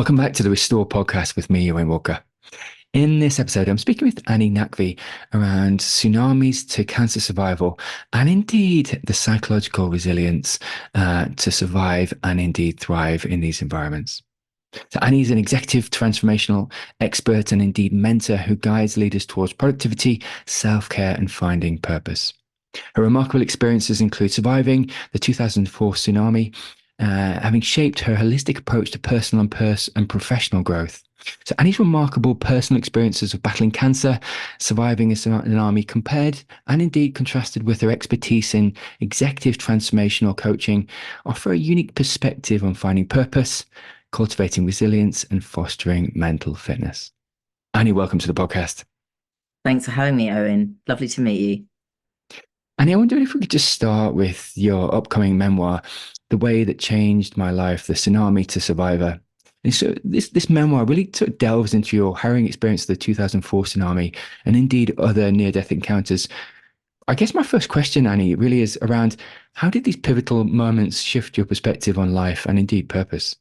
Welcome back to the Restore podcast with me, Owen Walker. In this episode, I'm speaking with Ani Naqvi around tsunamis to cancer survival and indeed the psychological resilience to survive and indeed thrive in these environments. So Ani is an executive transformational expert and indeed mentor who guides leaders towards productivity, self-care and finding purpose. Her remarkable experiences include surviving the 2004 tsunami, having shaped her holistic approach to personal and professional growth. So Annie's remarkable personal experiences of battling cancer, surviving a tsunami compared and indeed contrasted with her expertise in executive transformational coaching offer a unique perspective on finding purpose, cultivating resilience and fostering mental fitness. Annie, welcome to the podcast. Thanks for having me, Owen. Lovely to meet you. Annie, I wonder if we could just start with your upcoming memoir, The Way That Changed My Life, The Tsunami to Survivor. And so this memoir really sort of delves into your harrowing experience of the 2004 tsunami and indeed other near-death encounters. I guess my first question, Annie, really is around how did these pivotal moments shift your perspective on life and indeed purpose?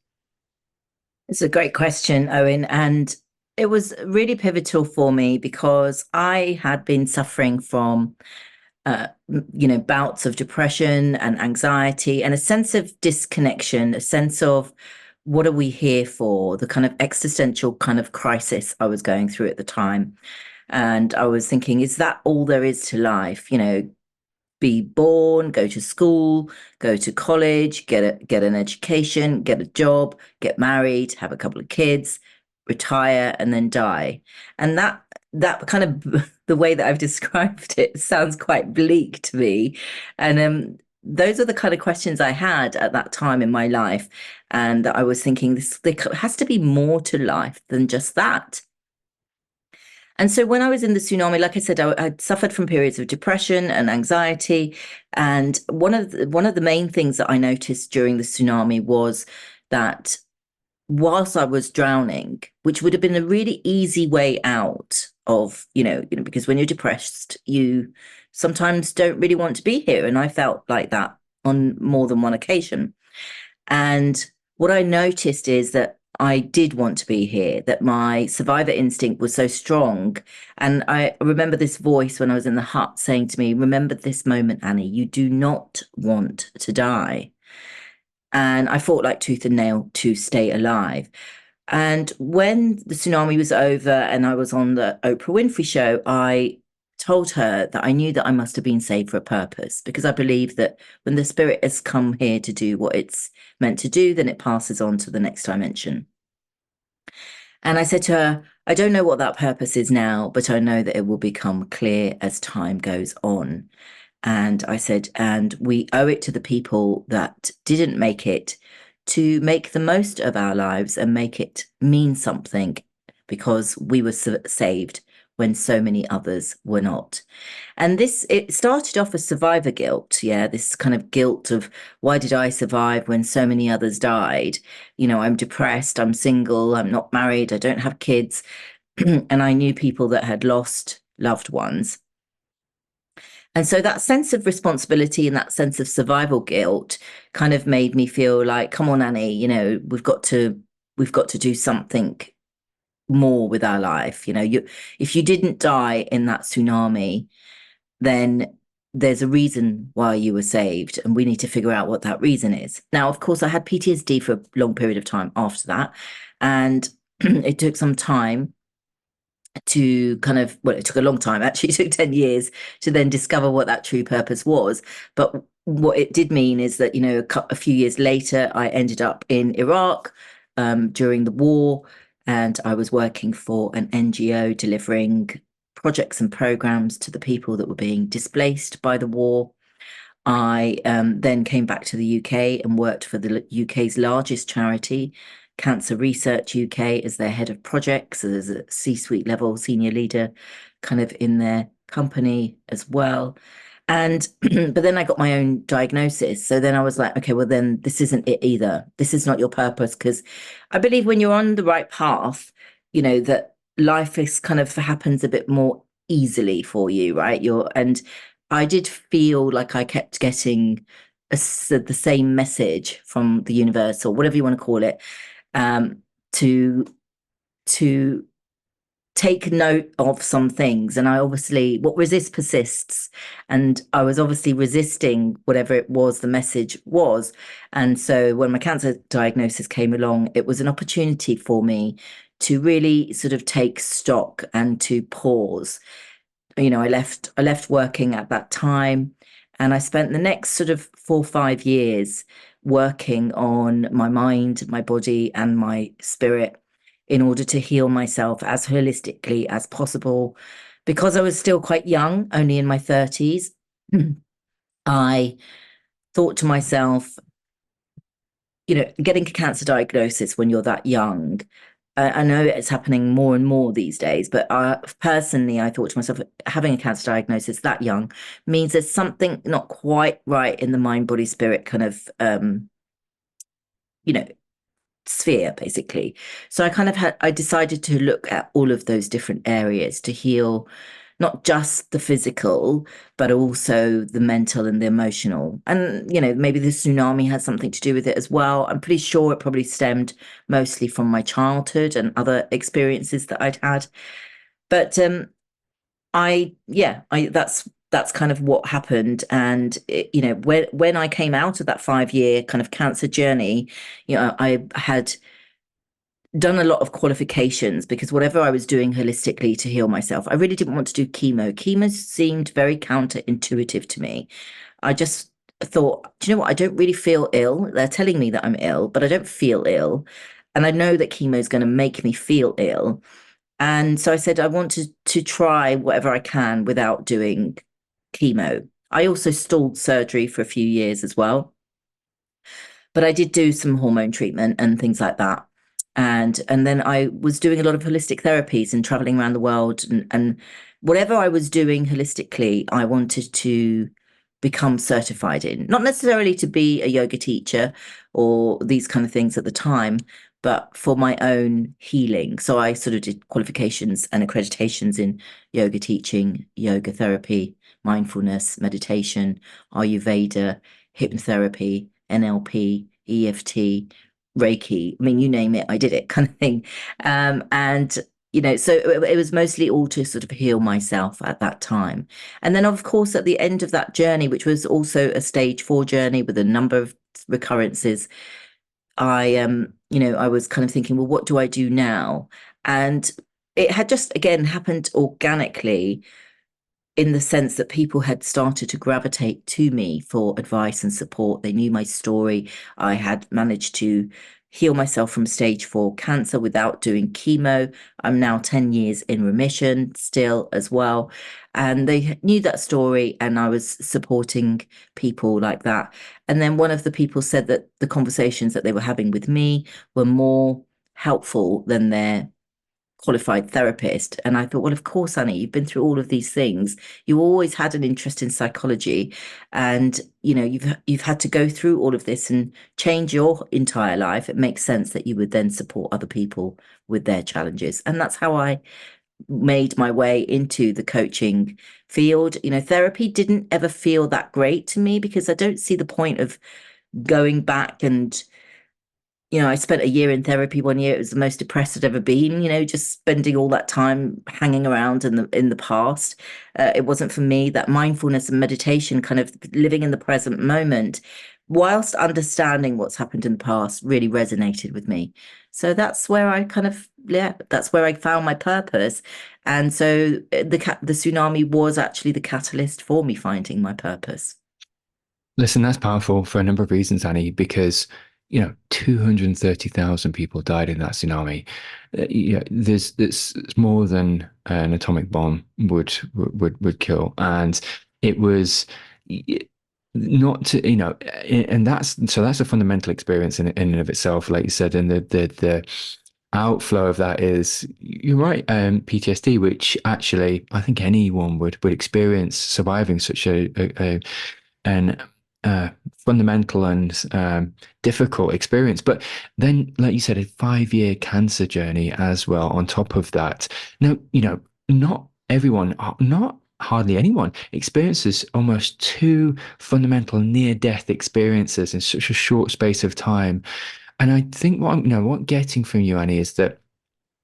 It's a great question, Owen. And it was really pivotal for me because I had been suffering from bouts of depression and anxiety and a sense of disconnection, a sense of what are we here for, the kind of existential kind of crisis I was going through at the time. And I was thinking, is that all there is to life? Be born, go to school, go to college, get an education, get a job, get married, have a couple of kids, retire, and then die. And that kind of the way that I've described it sounds quite bleak to me. And those are the kind of questions I had at that time in my life. And I was thinking there has to be more to life than just that. And so when I was in the tsunami, like I said, I suffered from periods of depression and anxiety. And one of the main things that I noticed during the tsunami was that whilst I was drowning, which would have been a really easy way out of, because when you're depressed, you sometimes don't really want to be here. And I felt like that on more than one occasion. And what I noticed is that I did want to be here, that my survivor instinct was so strong. And I remember this voice when I was in the hut saying to me, remember this moment, Annie, you do not want to die. And I fought like tooth and nail to stay alive. And when the tsunami was over and I was on the Oprah Winfrey show, I told her that I knew that I must have been saved for a purpose, because I believe that when the spirit has come here to do what it's meant to do, then it passes on to the next dimension. And I said to her, I don't know what that purpose is now, but I know that it will become clear as time goes on. And I said, and we owe it to the people that didn't make it to make the most of our lives and make it mean something, because we were saved when so many others were not. And it started off as survivor guilt. Yeah, this kind of guilt of why did I survive when so many others died? I'm depressed, I'm single, I'm not married, I don't have kids. And I knew people that had lost loved ones. And so that sense of responsibility and that sense of survival guilt kind of made me feel like, come on, Annie, we've got to do something more with our life. If you didn't die in that tsunami, then there's a reason why you were saved, and we need to figure out what that reason is. Now, of course, I had PTSD for a long period of time after that, and it took some time to it took a long time, actually. It took 10 years to then discover what that true purpose was. But what it did mean is that, a few years later, I ended up in Iraq during the war, and I was working for an NGO delivering projects and programs to the people that were being displaced by the war. I then came back to the UK and worked for the UK's largest charity, Cancer Research UK, as their head of projects, as a C-suite level senior leader kind of in their company as well. And but then I got my own diagnosis. So then I was like, okay, well, then this isn't it either. This is not your purpose, because I believe when you're on the right path, that life is kind of happens a bit more easily for you, right? And I did feel like I kept getting the same message from the universe, or whatever you want to call it, to to take note of some things. And I obviously, what resists persists. And I was obviously resisting whatever it was the message was. And so when my cancer diagnosis came along, it was an opportunity for me to really sort of take stock and to pause. I left working at that time, and I spent the next sort of 4 or 5 years working on my mind, my body, and my spirit in order to heal myself as holistically as possible. Because I was still quite young, only in my 30s, I thought to myself, getting a cancer diagnosis when you're that young. I know it's happening more and more these days, but personally, I thought to myself, having a cancer diagnosis that young means there's something not quite right in the mind, body, spirit kind of, you know, sphere, basically. So I decided to look at all of those different areas to heal not just the physical, but also the mental and the emotional. And, maybe the tsunami has something to do with it as well. I'm pretty sure it probably stemmed mostly from my childhood and other experiences that I'd had. But that's kind of what happened. And when I came out of that 5 year kind of cancer journey, I had done a lot of qualifications because whatever I was doing holistically to heal myself, I really didn't want to do chemo. Chemo seemed very counterintuitive to me. I just thought, do you know what? I don't really feel ill. They're telling me that I'm ill, but I don't feel ill. And I know that chemo is going to make me feel ill. And so I said, I want to try whatever I can without doing chemo. I also stalled surgery for a few years as well, but I did do some hormone treatment and things like that. And then I was doing a lot of holistic therapies and traveling around the world, and whatever I was doing holistically, I wanted to become certified in. Not necessarily to be a yoga teacher or these kind of things at the time, but for my own healing. So I sort of did qualifications and accreditations in yoga teaching, yoga therapy, mindfulness, meditation, Ayurveda, hypnotherapy, NLP, EFT, Reiki. I mean, you name it, I did it, kind of thing. And so it was mostly all to sort of heal myself at that time. And then, of course, at the end of that journey, which was also a stage 4 journey with a number of recurrences, I was kind of thinking, well, what do I do now? And it had just again happened organically in the sense that people had started to gravitate to me for advice and support. They knew my story. I had managed to heal myself from stage 4 cancer without doing chemo. I'm now 10 years in remission still as well. And they knew that story, and I was supporting people like that. And then one of the people said that the conversations that they were having with me were more helpful than their qualified therapist. And I thought, well, of course, Annie, you've been through all of these things. You always had an interest in psychology, and you've had to go through all of this and change your entire life. It makes sense that you would then support other people with their challenges. And that's how I made my way into the coaching field. Therapy didn't ever feel that great to me because I don't see the point of going back and I spent a year in therapy one year. It was the most depressed I'd ever been, just spending all that time hanging around in the past. It wasn't for me. That mindfulness and meditation, kind of living in the present moment, whilst understanding what's happened in the past, really resonated with me. So that's where that's where I found my purpose. And so the tsunami was actually the catalyst for me finding my purpose. Listen, that's powerful for a number of reasons, Annie, because 230,000 people died in that tsunami. There's it's more than an atomic bomb would kill, and it was not to, and that's a fundamental experience in and of itself, like you said, and the outflow of that is, you're right, PTSD, which actually I think anyone would experience surviving such an fundamental and difficult experience. But then, like you said, a 5 year cancer journey as well on top of that. Now, not everyone, not hardly anyone experiences almost two fundamental near-death experiences in such a short space of time. And I think what I'm getting from you, Annie, is that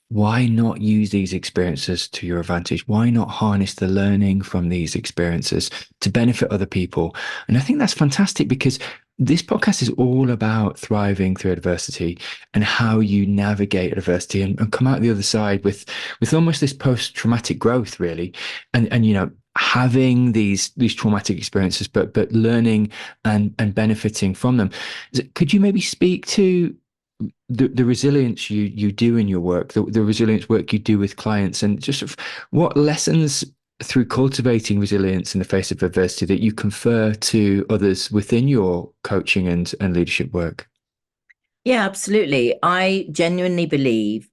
why not use these experiences to your advantage? Why not harness the learning from these experiences to benefit other people? And I think that's fantastic because this podcast is all about thriving through adversity and how you navigate adversity and come out the other side with almost this post-traumatic growth, really. And having these traumatic experiences, but learning and benefiting from them. Could you maybe speak to the resilience you do in your work, the resilience work you do with clients, and just sort of what lessons through cultivating resilience in the face of adversity that you confer to others within your coaching and leadership work? Yeah, absolutely. I genuinely believe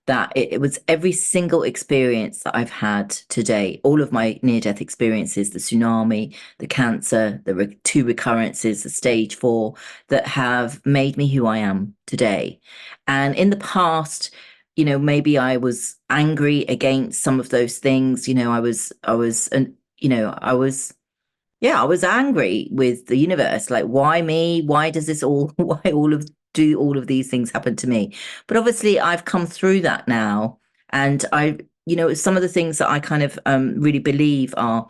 that it was every single experience that I've had today, all of my near-death experiences, the tsunami, the cancer, the two recurrences, the stage 4, that have made me who I am today. And in the past, maybe I was angry against some of those things. I was angry with the universe. Like, why me? Why does this all, why do all of these things happen to me? But obviously, I've come through that now. And some of the things that I kind of really believe are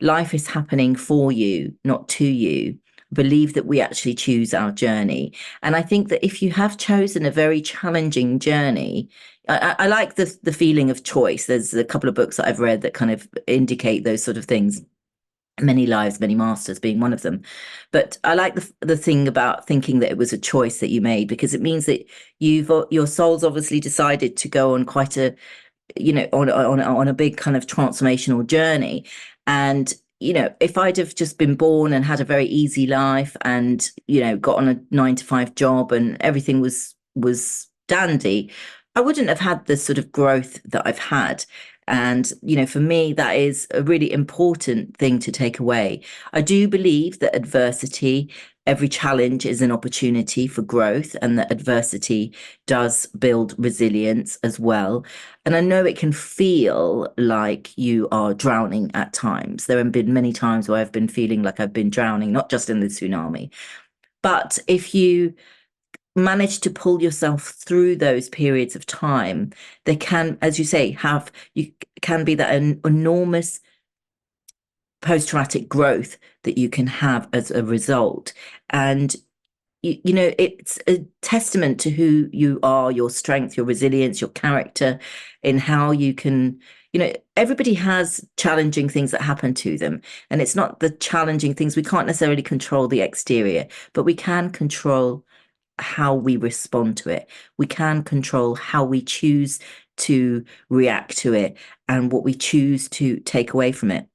life is happening for you, not to you. Believe that we actually choose our journey. And I think that if you have chosen a very challenging journey, I like the feeling of choice. There's a couple of books that I've read that kind of indicate those sort of things. Many Lives, Many Masters being one of them. But I like the thing about thinking that it was a choice that you made, because it means that your soul's obviously decided to go on quite a, on a big kind of transformational journey. And if I'd have just been born and had a very easy life and got on a 9 to 5 job and everything was dandy, I wouldn't have had the sort of growth that I've had. And, for me, that is a really important thing to take away. I do believe that adversity, every challenge is an opportunity for growth, and that adversity does build resilience as well. And I know it can feel like you are drowning at times. There have been many times where I've been feeling like I've been drowning, not just in the tsunami. But if you manage to pull yourself through those periods of time, they can, as you say, you can be that enormous post-traumatic growth that you can have as a result. And it's a testament to who you are, your strength, your resilience, your character, in how you can, everybody has challenging things that happen to them. And it's not the challenging things. We can't necessarily control the exterior, but we can control how we respond to it. We can control how we choose to react to it and what we choose to take away from it.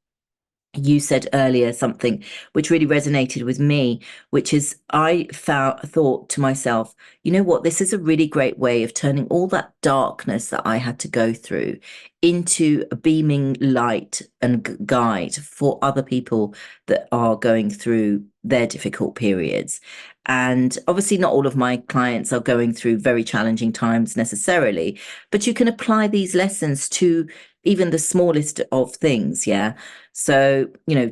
You said earlier something which really resonated with me, which is thought to myself, you know what, this is a really great way of turning all that darkness that I had to go through into a beaming light and guide for other people that are going through their difficult periods. And obviously, not all of my clients are going through very challenging times necessarily, but you can apply these lessons to even the smallest of things. Yeah. So,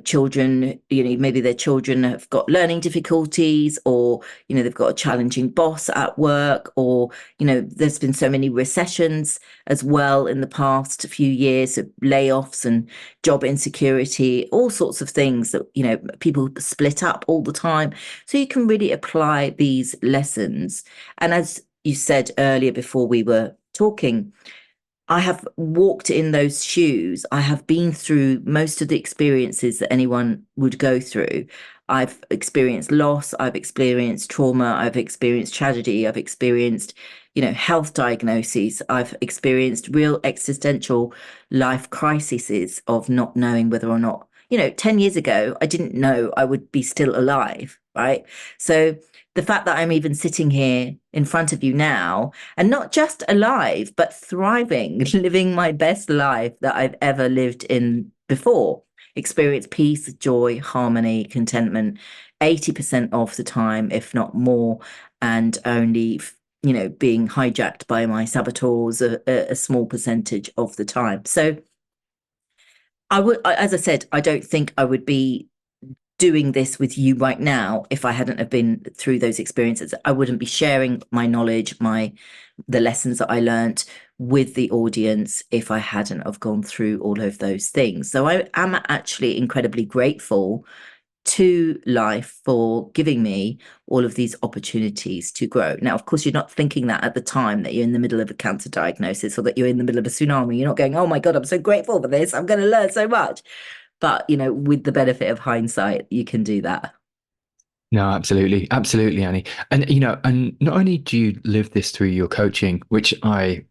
children, maybe their children have got learning difficulties, or, they've got a challenging boss at work, or, there's been so many recessions as well in the past few years of layoffs and job insecurity, all sorts of things that, people split up all the time. So you can really apply these lessons. And as you said earlier before we were talking, I have walked in those shoes. I have been through most of the experiences that anyone would go through. I've experienced loss, I've experienced trauma, I've experienced tragedy, I've experienced, health diagnoses, I've experienced real existential life crises of not knowing whether or not, 10 years ago, I didn't know I would be still alive, right? So the fact that I'm even sitting here in front of you now, and not just alive, but thriving, living my best life that I've ever lived in before, experience peace, joy, harmony, contentment, 80% of the time, if not more, and only, being hijacked by my saboteurs a small percentage of the time. So as I said, I don't think I would be doing this with you right now, if I hadn't have been through those experiences, I wouldn't be sharing my knowledge, the lessons that I learnt with the audience if I hadn't have gone through all of those things. So I am actually incredibly grateful to life for giving me all of these opportunities to grow. Now, of course, you're not thinking that at the time that you're in the middle of a cancer diagnosis or that you're in the middle of a tsunami. You're not going, oh my God, I'm so grateful for this. I'm going to learn so much. But, with the benefit of hindsight, you can do that. No, absolutely. Absolutely, Annie. And, and not only do you live this through your coaching, which I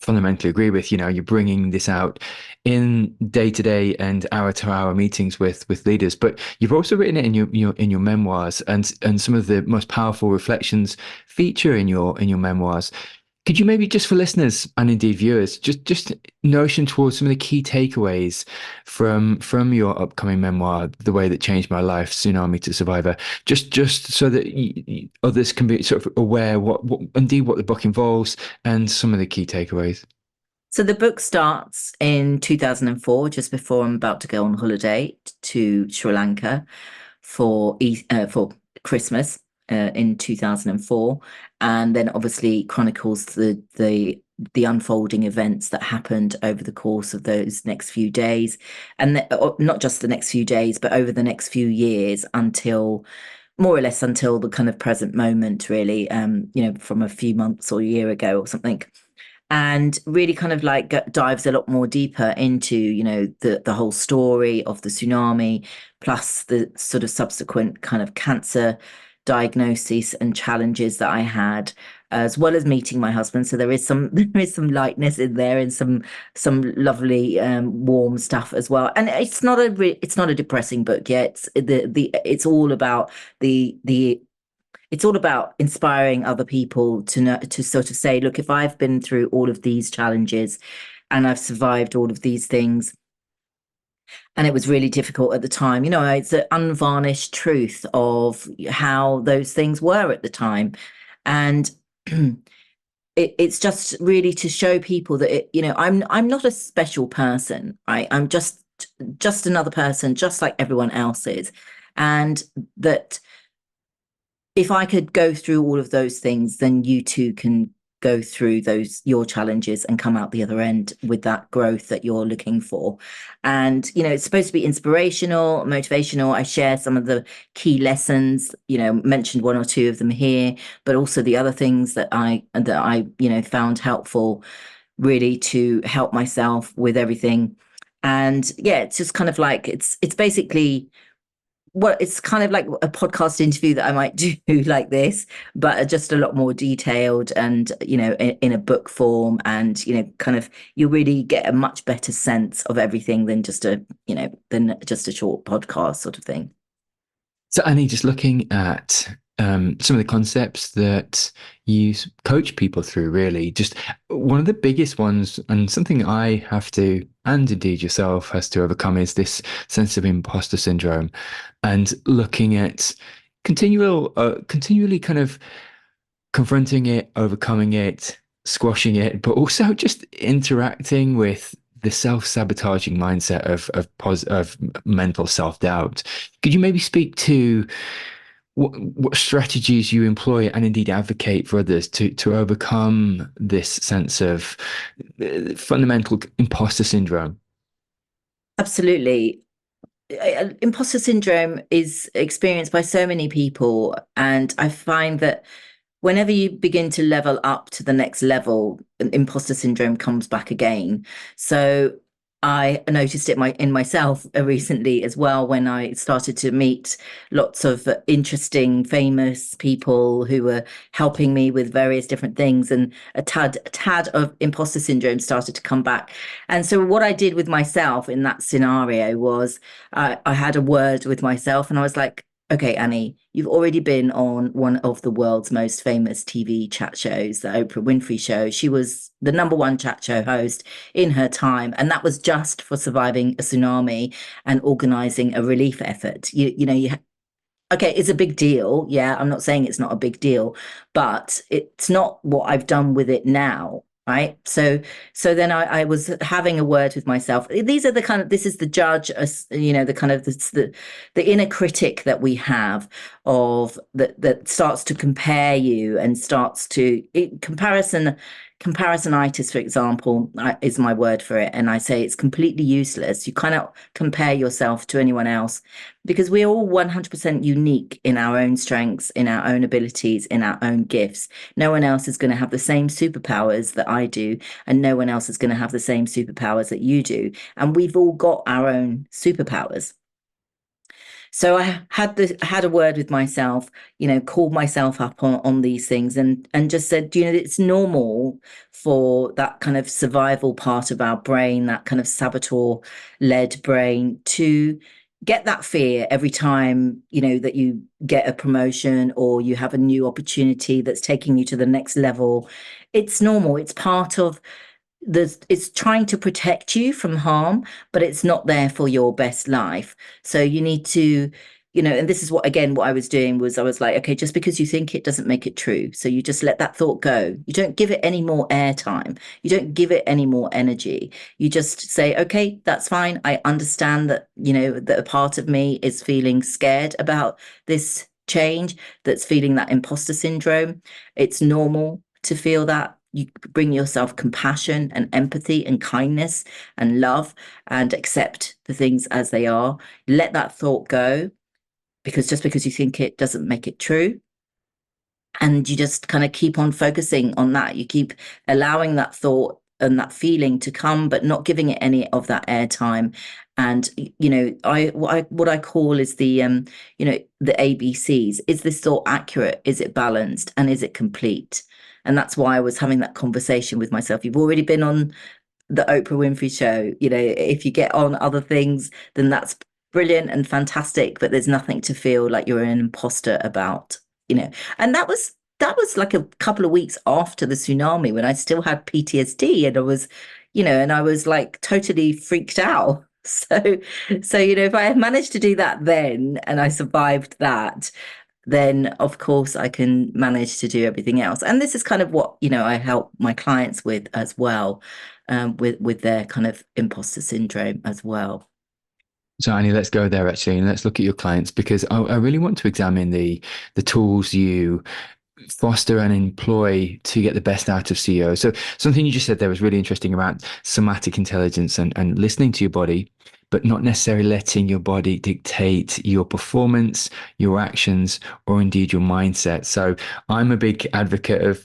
fundamentally agree with, you're bringing this out in day to day and hour to hour meetings with leaders, but you've also written it in your memoirs, and some of the most powerful reflections feature in your memoirs. Could you maybe, just for listeners and indeed viewers, just notion towards some of the key takeaways from your upcoming memoir, The Way That Changed My Life, Tsunami to Survivor, just so that others can be sort of aware what indeed what the book involves and some of the key takeaways. So the book starts in 2004, just before I'm about to go on holiday to Sri Lanka for Christmas in 2004, and then obviously chronicles the unfolding events that happened over the course of those next few days, and not just the next few days, but over the next few years until more or less until the kind of present moment, really. From a few months or a year ago or something, and really kind of like dives a lot more deeper into the whole story of the tsunami, plus the sort of subsequent kind of cancer diagnosis and challenges that I had, as well as meeting my husband. So there is some lightness in there, and some lovely warm stuff as well. And it's not a depressing book. Yeah, it's all about the it's all about inspiring other people to know, to sort of say, look, if I've been through all of these challenges and I've survived all of these things, and it was really difficult at the time, it's an unvarnished truth of how those things were at the time. And it's just really to show people that I'm not a special person, right? I'm just another person, just like everyone else is. And that if I could go through all of those things, then you too can go through your challenges and come out the other end with that growth that you're looking for. And it's supposed to be inspirational, motivational. I share some of the key lessons, mentioned one or two of them here, but also the other things that I found helpful, really, to help myself with everything. And yeah, it's just kind of like it's basically, well, it's kind of like a podcast interview that I might do like this, but just a lot more detailed and, in a book form. And, kind of, you really get a much better sense of everything than just a short podcast sort of thing. So, Annie, just looking at some of the concepts that you coach people through, really, just one of the biggest ones, and something I have to, and indeed yourself has to overcome, is this sense of imposter syndrome, and looking at continually kind of confronting it, overcoming it, squashing it, but also just interacting with the self-sabotaging mindset of mental self-doubt. Could you maybe speak to what strategies you employ and indeed advocate for others to overcome this sense of fundamental imposter syndrome? Absolutely. Imposter syndrome is experienced by so many people. And I find that whenever you begin to level up to the next level, imposter syndrome comes back again. So I noticed it in myself recently as well, when I started to meet lots of interesting, famous people who were helping me with various different things, and a tad of imposter syndrome started to come back. And so what I did with myself in that scenario was I had a word with myself, and I was like, okay, Annie, you've already been on one of the world's most famous TV chat shows, the Oprah Winfrey Show. She was the number one chat show host in her time, and that was just for surviving a tsunami and organizing a relief effort. Okay, it's a big deal. Yeah, I'm not saying it's not a big deal, but it's not what I've done with it now. Right. So then I was having a word with myself. These are the kind of, this is the judge, the kind of the inner critic that we have of that starts to compare you and starts to comparisonitis, for example, is my word for it. And I say it's completely useless. You cannot compare yourself to anyone else because we're all 100% unique in our own strengths, in our own abilities, in our own gifts. No one else is going to have the same superpowers that I do, and no one else is going to have the same superpowers that you do. And we've all got our own superpowers. So I had a word with myself, called myself up on these things and just said, it's normal for that kind of survival part of our brain, that kind of saboteur-led brain to get that fear every time, that you get a promotion or you have a new opportunity that's taking you to the next level. It's normal. It's part of it's trying to protect you from harm, but it's not there for your best life. So you need to, and this is what I was doing was I was like, okay, just because you think it doesn't make it true. So you just let that thought go. You don't give it any more airtime. You don't give it any more energy. You just say, okay, that's fine. I understand that, that a part of me is feeling scared about this change, that's feeling that imposter syndrome. It's normal to feel that. You bring yourself compassion and empathy and kindness and love and accept the things as they are. Let that thought go because just because you think it doesn't make it true. And you just kind of keep on focusing on that. You keep allowing that thought and that feeling to come, but not giving it any of that airtime. And what I call is the ABCs. Is this thought accurate? Is it balanced? And is it complete? And that's why I was having that conversation with myself. You've already been on the Oprah Winfrey show. If you get on other things, then that's brilliant and fantastic, but there's nothing to feel like you're an imposter about, And that was like a couple of weeks after the tsunami when I still had PTSD and I was like totally freaked out. So, if I had managed to do that then and I survived that, then of course I can manage to do everything else. And this is kind of what, I help my clients with as well, with their kind of imposter syndrome as well. So Annie, let's go there actually, and let's look at your clients because I really want to examine the tools you foster and employ to get the best out of CEOs. So something you just said there was really interesting around somatic intelligence and listening to your body, but not necessarily letting your body dictate your performance, your actions, or indeed your mindset. So I'm a big advocate of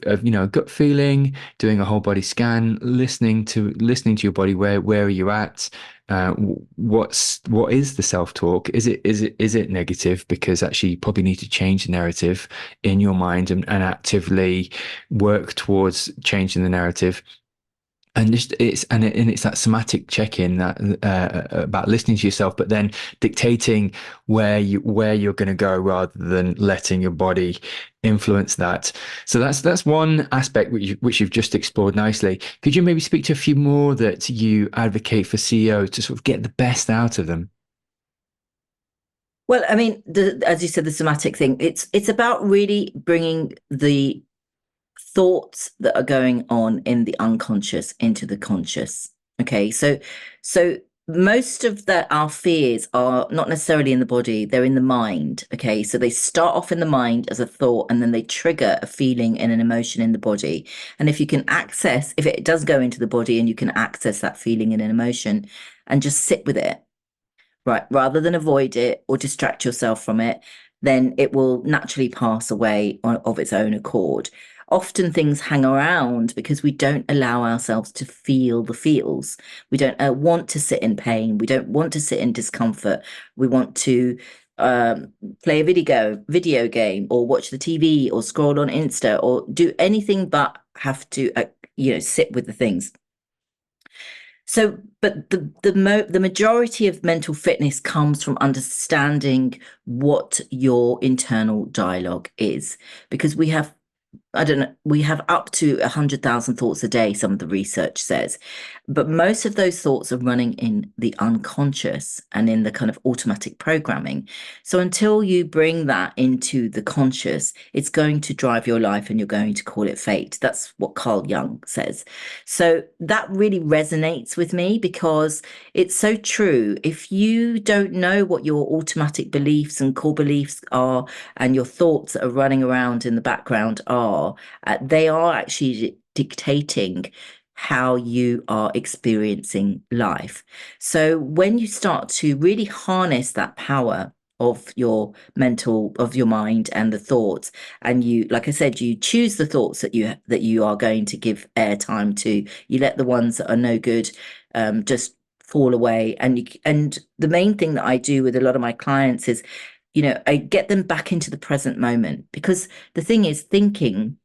gut feeling, doing a whole body scan, listening to your body. Where are you at? What is the self-talk? Is it negative? Because actually you probably need to change the narrative in your mind and actively work towards changing the narrative. And it's that somatic check-in that about listening to yourself, but then dictating where you're going to go rather than letting your body influence that. So that's one aspect which you've just explored nicely. Could you maybe speak to a few more that you advocate for CEOs to sort of get the best out of them? Well, I mean, as you said, the somatic thing, it's about really bringing the thoughts that are going on in the unconscious into the conscious. Okay, so most of our fears are not necessarily in the body, they're in the mind. Okay, so they start off in the mind as a thought and then they trigger a feeling and an emotion in the body. And if it does go into the body and you can access that feeling and an emotion and just sit with it, right, rather than avoid it or distract yourself from it, then it will naturally pass away of its own accord. Often things hang around because we don't allow ourselves to feel the feels. We don't want to sit in pain. We don't want to sit in discomfort. We want to play a video game or watch the TV or scroll on Insta or do anything but have to, sit with the things. So, but the majority of mental fitness comes from understanding what your internal dialogue is, because we have I don't know, we have up to 100,000 thoughts a day, some of the research says. But most of those thoughts are running in the unconscious and in the kind of automatic programming. So until you bring that into the conscious, it's going to drive your life and you're going to call it fate. That's what Carl Jung says. So that really resonates with me because it's so true. If you don't know what your automatic beliefs and core beliefs are, and your thoughts that are running around in the background are, they are actually dictating how you are experiencing life. So when you start to really harness that power of your mental, of your mind and the thoughts, and you, like I said, you choose the thoughts that you are going to give airtime to, you let the ones that are no good just fall away. And the main thing that I do with a lot of my clients is, I get them back into the present moment, because the thing is, thinking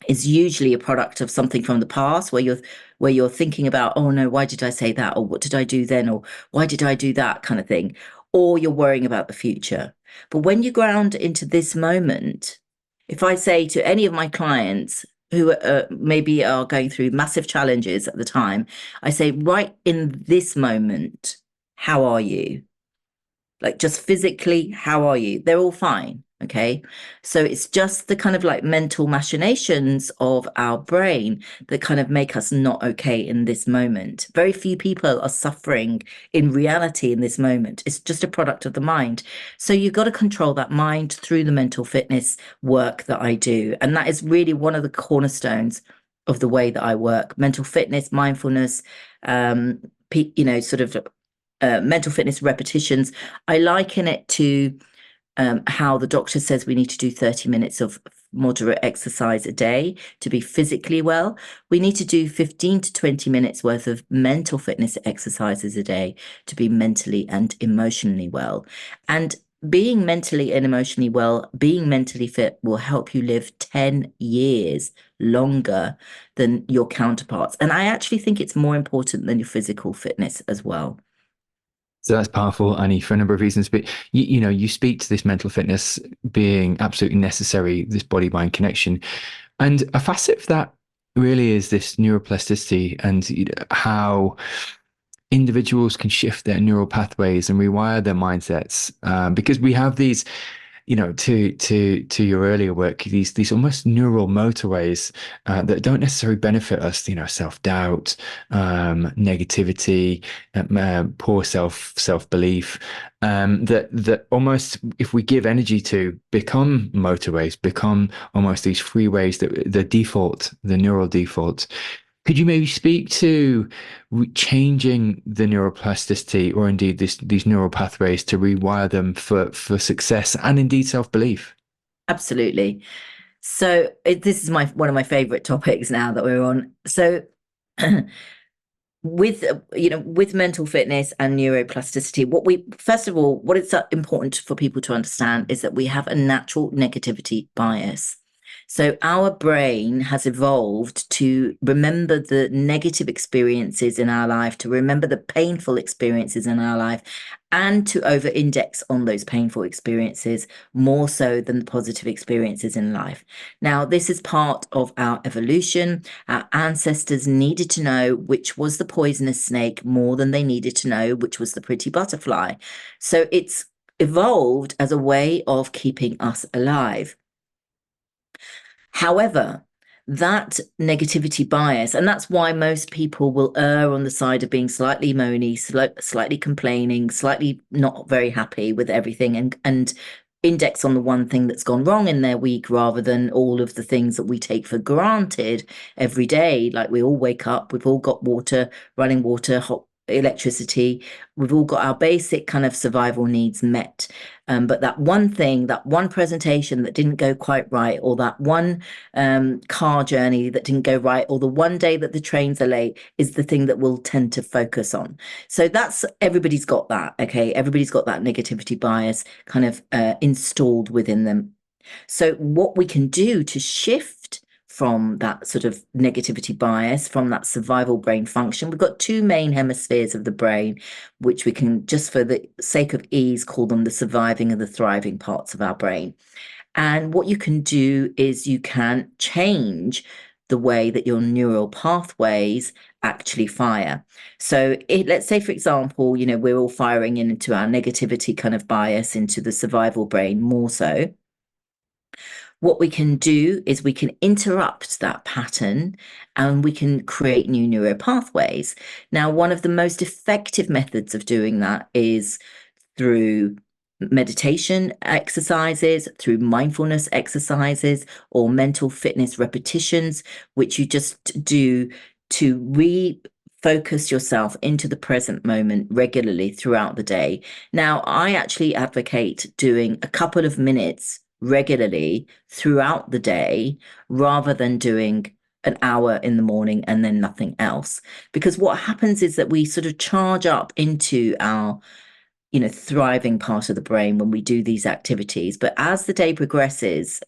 is usually a product of something from the past where you're thinking about, oh no, why did I say that? Or what did I do then? Or why did I do that kind of thing? Or you're worrying about the future. But when you ground into this moment, if I say to any of my clients who maybe are going through massive challenges at the time, I say, right in this moment, how are you? Like, just physically, how are you? They're all fine. Okay. So it's just the kind of like mental machinations of our brain that kind of make us not okay in this moment. Very few people are suffering in reality in this moment. It's just a product of the mind. So you've got to control that mind through the mental fitness work that I do. And that is really one of the cornerstones of the way that I work. Mental fitness, mindfulness, sort of mental fitness repetitions. I liken it to how the doctor says we need to do 30 minutes of moderate exercise a day to be physically well. We need to do 15 to 20 minutes worth of mental fitness exercises a day to be mentally and emotionally well. And being mentally and emotionally well, being mentally fit will help you live 10 years longer than your counterparts. And I actually think it's more important than your physical fitness as well. So that's powerful, Annie, for a number of reasons. But you speak to this mental fitness being absolutely necessary, this body-mind connection, and a facet of that really is this neuroplasticity and how individuals can shift their neural pathways and rewire their mindsets. Because we have these, to your earlier work, these almost neural motorways that don't necessarily benefit us. Self-doubt, negativity, poor self-belief. That almost, if we give energy to, become motorways, become almost these freeways that the neural default. Could you maybe speak to changing the neuroplasticity, or indeed these neural pathways, to rewire them for success and indeed self-belief? Absolutely. So this is my one of my favorite topics now that we're on. So with mental fitness and neuroplasticity, what we first of all, what it's important for people to understand is that we have a natural negativity bias. So our brain has evolved to remember the negative experiences in our life, to remember the painful experiences in our life, and to over index on those painful experiences more so than the positive experiences in life. Now, this is part of our evolution. Our ancestors needed to know which was the poisonous snake more than they needed to know which was the pretty butterfly. So it's evolved as a way of keeping us alive. However, that negativity bias, and that's why most people will err on the side of being slightly moany, slightly complaining, slightly not very happy with everything, and index on the one thing that's gone wrong in their week rather than all of the things that we take for granted every day. Like, we all wake up, we've all got water, running water, hot electricity, we've all got our basic kind of survival needs met. But that one thing, that one presentation that didn't go quite right, or that one car journey that didn't go right, or the one day that the trains are late, is the thing that we'll tend to focus on. So everybody's got that. Okay. Everybody's got that negativity bias kind of installed within them. So what we can do to shift from that sort of negativity bias, from that survival brain function, we've got two main hemispheres of the brain, which we can, just for the sake of ease, call them the surviving and the thriving parts of our brain. And what you can do is you can change the way that your neural pathways actually fire. So let's say, for example, we're all firing into our negativity kind of bias into the survival brain more so. What we can do is we can interrupt that pattern and we can create new neural pathways. Now, one of the most effective methods of doing that is through meditation exercises, through mindfulness exercises, or mental fitness repetitions, which you just do to refocus yourself into the present moment regularly throughout the day. Now, I actually advocate doing a couple of minutes regularly throughout the day rather than doing an hour in the morning and then nothing else. Because what happens is that we sort of charge up into our thriving part of the brain when we do these activities. But as the day progresses,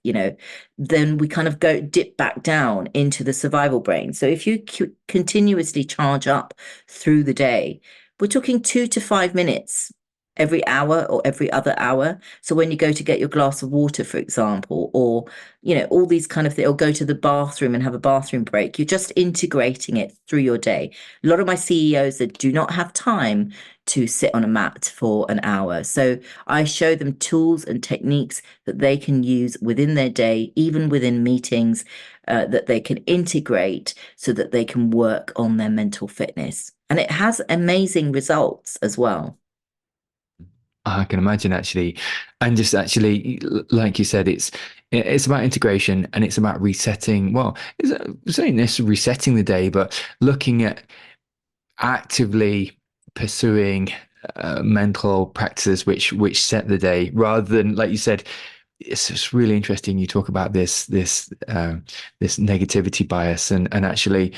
then we kind of go dip back down into the survival brain. So if you continuously charge up through the day, we're talking 2 to 5 minutes every hour or every other hour. So when you go to get your glass of water, for example, or, all these kind of things, or go to the bathroom and have a bathroom break, you're just integrating it through your day. A lot of my CEOs that do not have time to sit on a mat for an hour. So I show them tools and techniques that they can use within their day, even within meetings, that they can integrate so that they can work on their mental fitness. And it has amazing results as well. I can imagine actually, and just actually, like you said, it's about integration and it's about resetting. Well, it's not necessarily resetting the day, but looking at actively pursuing mental practices which set the day, rather than, like you said, it's really interesting. You talk about this negativity bias and actually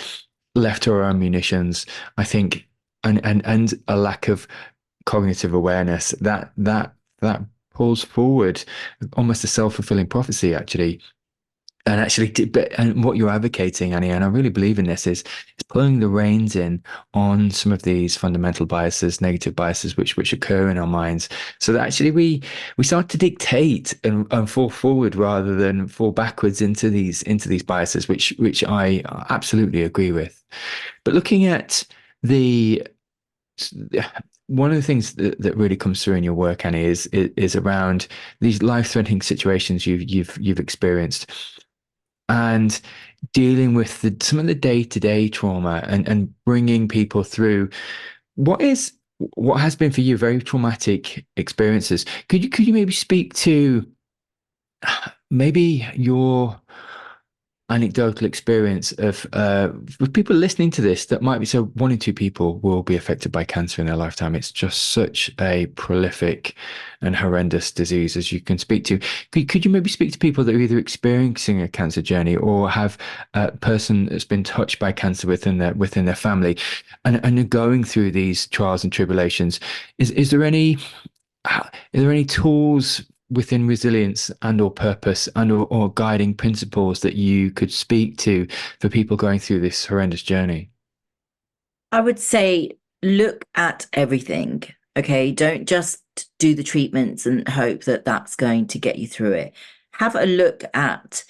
left to our own munitions. I think and a lack of cognitive awareness that pulls forward almost a self-fulfilling prophecy actually. And actually, and what you're advocating, Annie, and I really believe in this, is pulling the reins in on some of these fundamental biases, negative biases, which occur in our minds, so that actually we start to dictate and fall forward rather than fall backwards into these biases, which I absolutely agree with. But looking at the one of the things that really comes through in your work, Annie, is around these life-threatening situations you've experienced and dealing with some of the day-to-day trauma and bringing people through what has been for you very traumatic experiences. Could you maybe speak to maybe your anecdotal experience of with people listening to this that might be, so 1 in 2 people will be affected by cancer in their lifetime. It's just such a prolific and horrendous disease, as you can speak to. Could you maybe speak to people that are either experiencing a cancer journey or have a person that's been touched by cancer within their family and are going through these trials and tribulations? Is there any are there any tools within resilience and or purpose and or guiding principles that you could speak to for people going through this horrendous journey? I would say look at everything. Okay. Don't just do the treatments and hope that that's going to get you through it. Have a look at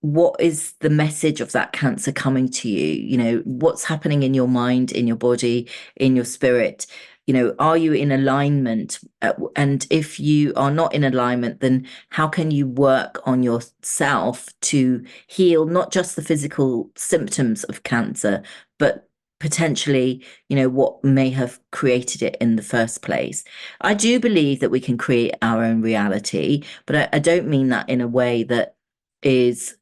what is the message of that cancer coming to you? What's happening in your mind, in your body, in your spirit? Are you in alignment? And if you are not in alignment, then how can you work on yourself to heal not just the physical symptoms of cancer, but potentially, what may have created it in the first place? I do believe that we can create our own reality, but I don't mean that in a way that is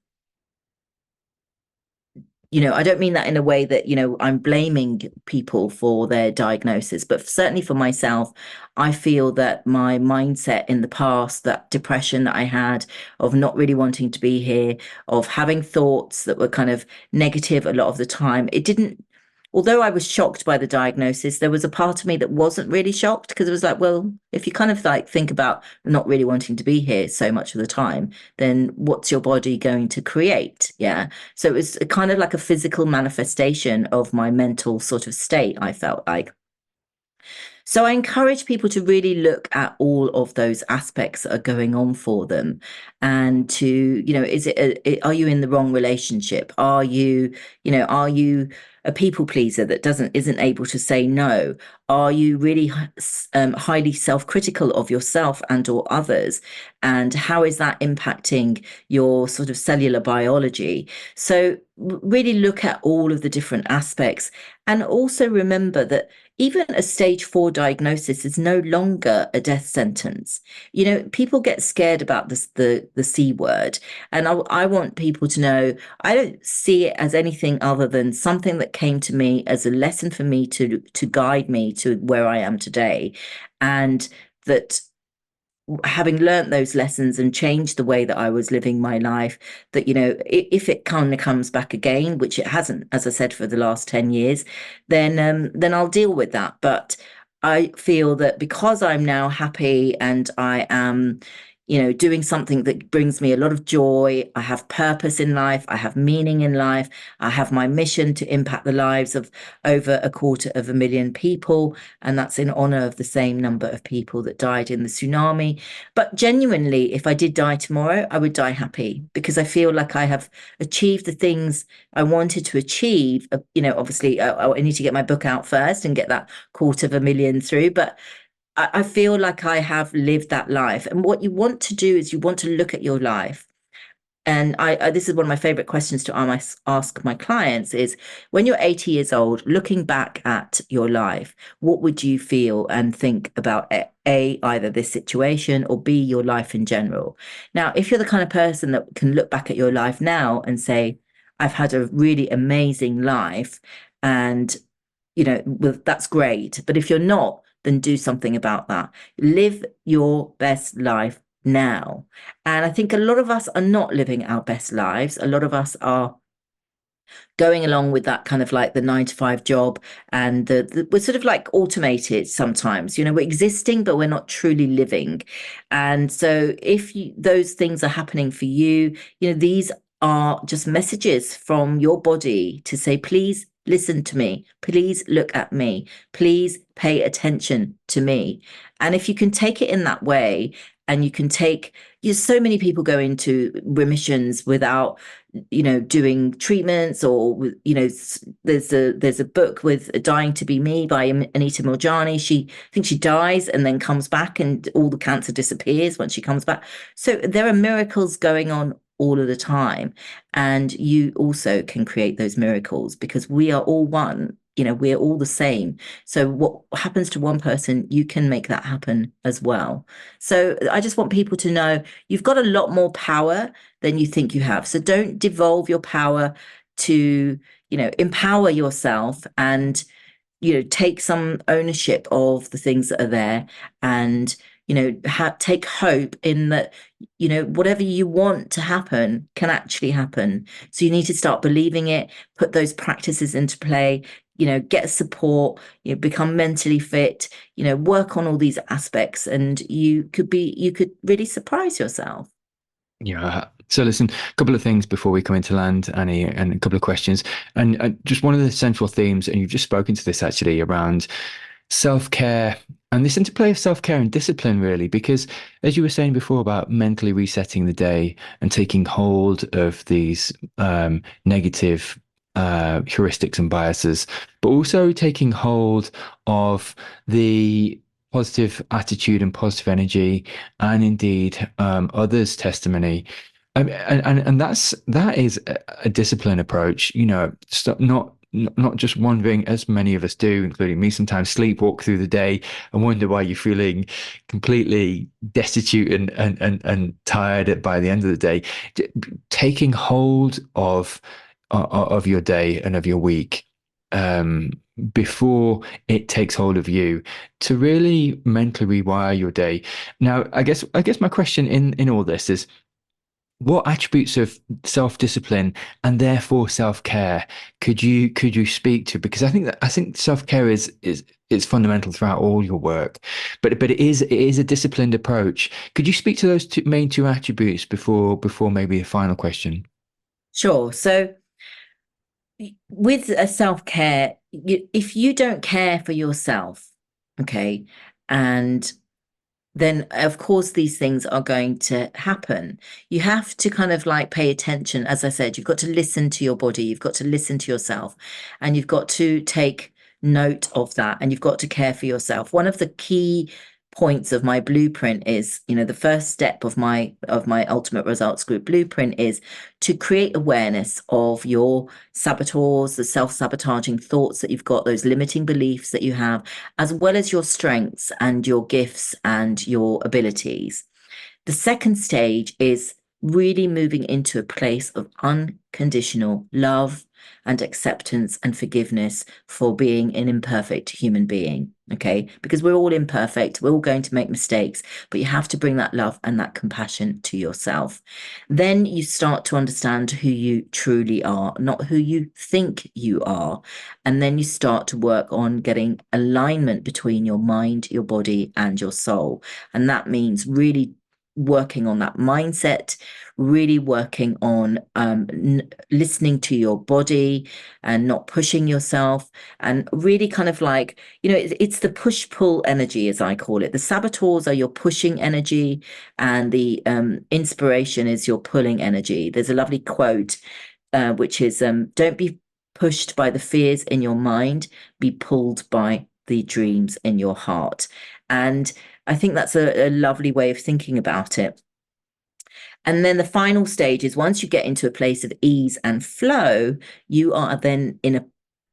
I don't mean that in a way that, I'm blaming people for their diagnosis, but certainly for myself, I feel that my mindset in the past, that depression that I had of not really wanting to be here, of having thoughts that were kind of negative a lot of the time, it didn't although I was shocked by the diagnosis, there was a part of me that wasn't really shocked because it was like, well, if you kind of like think about not really wanting to be here so much of the time, then what's your body going to create? Yeah. So it was kind of like a physical manifestation of my mental sort of state, I felt like. So I encourage people to really look at all of those aspects that are going on for them, and to, is are you in the wrong relationship? Are you a people pleaser that isn't able to say no? Are you really highly self-critical of yourself and or others? And how is that impacting your sort of cellular biology? So really look at all of the different aspects, and also remember that even a stage 4 diagnosis is no longer a death sentence. People get scared about this, the C word. And I want people to know I don't see it as anything other than something that came to me as a lesson for me to guide me to where I am today. And that, having learnt those lessons and changed the way that I was living my life, that, if it kind of comes back again, which it hasn't, as I said, for the last 10 years, then I'll deal with that. But I feel that because I'm now happy and I am, doing something that brings me a lot of joy, I have purpose in life, I have meaning in life, I have my mission to impact the lives of over 250,000 people, and that's in honor of the same number of people that died in the tsunami. But genuinely, if I did die tomorrow, I would die happy, because I feel like I have achieved the things I wanted to achieve. Obviously, I need to get my book out first and get that 250,000 through, but I feel like I have lived that life. And what you want to do is you want to look at your life. And this is one of my favorite questions to ask my clients is, when you're 80 years old, looking back at your life, what would you feel and think about either this situation, or B, your life in general? Now, if you're the kind of person that can look back at your life now and say, I've had a really amazing life, and well, that's great. But if you're not, then do something about that. Live your best life now. And I think a lot of us are not living our best lives. A lot of us are going along with that kind of like the 9 to 5 job, and we're sort of like automated sometimes. We're existing, but we're not truly living. And so if those things are happening for you, these are just messages from your body to say, please listen to me, please look at me, please pay attention to me. And if you can take it in that way, and you can take, so many people go into remissions without doing treatments, or there's a book with Dying to Be Me by Anita Moorjani. I think she dies and then comes back, and all the cancer disappears once she comes back. So there are miracles going on all of the time, and you also can create those miracles, because we are all one. We're all the same. So what happens to one person, you can make that happen as well. So I just want people to know you've got a lot more power than you think you have. So don't devolve your power to, empower yourself, and, take some ownership of the things that are there, and, take hope in that, whatever you want to happen can actually happen. So you need to start believing it, put those practices into play, get support, become mentally fit, work on all these aspects, and you could really surprise yourself. Yeah. So listen, a couple of things before we come into land, Annie, and a couple of questions. And just one of the central themes, and you've just spoken to this actually, around self-care and this interplay of self-care and discipline, really, because as you were saying before about mentally resetting the day and taking hold of these negative heuristics and biases, but also taking hold of the positive attitude and positive energy, and indeed others' testimony. And that is a discipline approach. Not just wondering, as many of us do, including me, sometimes sleepwalk through the day and wonder why you're feeling completely destitute and tired by the end of the day. Taking hold of your day and of your week before it takes hold of you, to really mentally rewire your day. Now, I guess my question in all this is, what attributes of self-discipline and therefore self-care could you speak to? Because I think self-care is fundamental throughout all your work, but it is a disciplined approach. Could you speak to those main two attributes before maybe a final question? Sure. So with a self-care, if you don't care for yourself, Okay. And then of course these things are going to happen. You have to kind of like pay attention. As I said, you've got to listen to your body, you've got to listen to yourself, and you've got to take note of that, and you've got to care for yourself. One of the key points of my blueprint is, the first step of my ultimate results group blueprint is to create awareness of your saboteurs, the self-sabotaging thoughts that you've got, those limiting beliefs that you have, as well as your strengths and your gifts and your abilities. The second stage is really moving into a place of unconditional love and acceptance and forgiveness for being an imperfect human being. Okay. Because we're all imperfect. We're all going to make mistakes, but you have to bring that love and that compassion to yourself. Then you start to understand who you truly are, not who you think you are. And then you start to work on getting alignment between your mind, your body, and your soul. And that means really working on that mindset, really working on listening to your body and not pushing yourself, and really kind of like, it's the push pull energy, as I call it. The saboteurs are your pushing energy, and the inspiration is your pulling energy. There's a lovely quote, which is don't be pushed by the fears in your mind, be pulled by the dreams in your heart. And I think that's a lovely way of thinking about it. And then the final stage is once you get into a place of ease and flow, you are then in a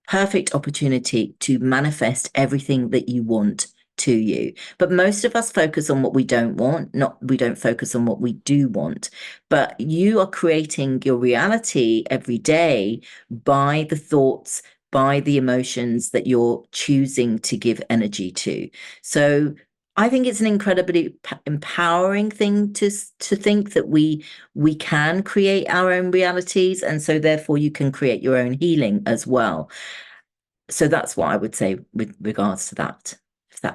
perfect opportunity to manifest everything that you want to you. But most of us focus on what we don't want, not we don't focus on what we do want. But you are creating your reality every day by the thoughts, by the emotions that you're choosing to give energy to. So I think it's an incredibly empowering thing to think that we can create our own realities, and so therefore you can create your own healing as well. So that's what I would say with regards to that. If that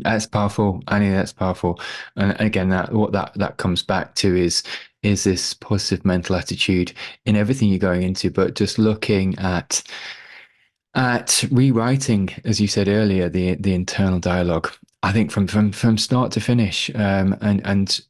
That's powerful, Annie. That's powerful. And again, that comes back to is this positive mental attitude in everything you're going into, but just looking at rewriting, as you said earlier, the internal dialogue. I think from start to finish, and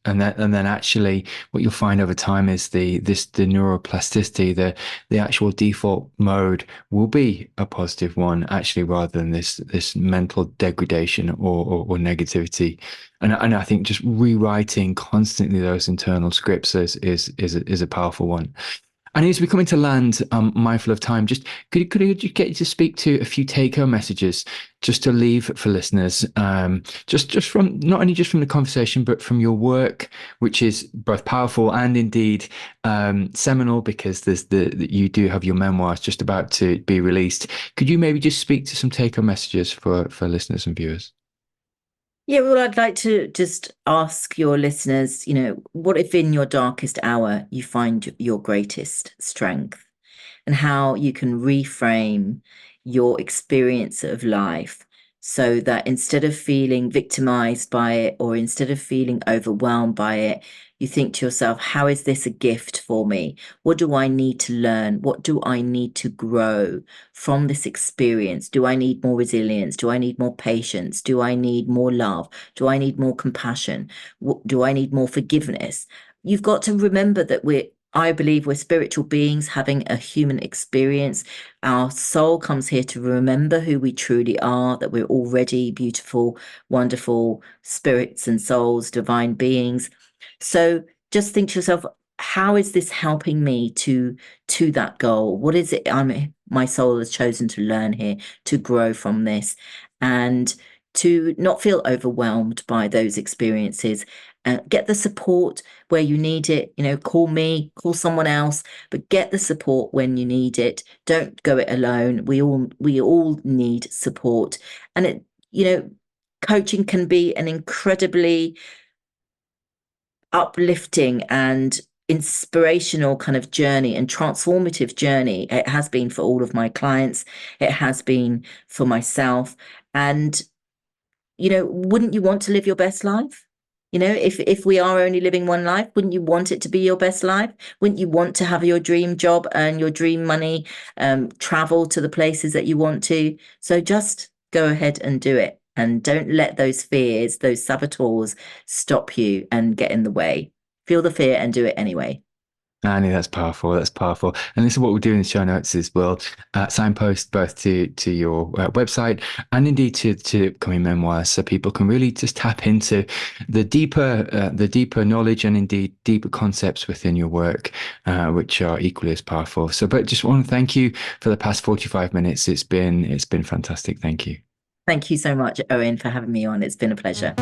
then actually what you'll find over time is the neuroplasticity, the actual default mode will be a positive one, actually, rather than this mental degradation or negativity. And I think just rewriting constantly those internal scripts is a powerful one. And as we're coming to land, mindful of time, just could I just get you to speak to a few take-home messages just to leave for listeners, just from not only just from the conversation, but from your work, which is both powerful and indeed seminal, because you do have your memoirs just about to be released. Could you maybe just speak to some take-home messages for listeners and viewers? Yeah, well, I'd like to just ask your listeners, what if in your darkest hour you find your greatest strength, and how you can reframe your experience of life so that instead of feeling victimized by it, or instead of feeling overwhelmed by it, you think to yourself, how is this a gift for me? What do I need to learn? What do I need to grow from this experience? Do I need more resilience? Do I need more patience? Do I need more love? Do I need more compassion? Do I need more forgiveness? You've got to remember that I believe we're spiritual beings having a human experience. Our soul comes here to remember who we truly are, that we're already beautiful, wonderful spirits and souls, divine beings. So just think to yourself, how is this helping me to that goal? What is it my soul has chosen to learn here, to grow from this, and to not feel overwhelmed by those experiences. Get the support where you need it. Call me, call someone else, but get the support when you need it. Don't go it alone. We all need support, and coaching can be an incredibly uplifting and inspirational kind of journey and transformative journey. It has been for all of my clients. It has been for myself. And, wouldn't you want to live your best life? If we are only living one life, wouldn't you want it to be your best life? Wouldn't you want to have your dream job, earn your dream money, travel to the places that you want to? So just go ahead and do it. and don't let those fears, those saboteurs stop you and get in the way. Feel the fear and do it anyway. Annie, that's powerful. That's powerful. And this is what we'll do in the show notes is we'll signpost both to your website and indeed to upcoming memoirs, so people can really just tap into the deeper knowledge and indeed deeper concepts within your work, which are equally as powerful. So, but just want to thank you for the past 45 minutes. It's been fantastic. Thank you. Thank you so much, Owen, for having me on. It's been a pleasure.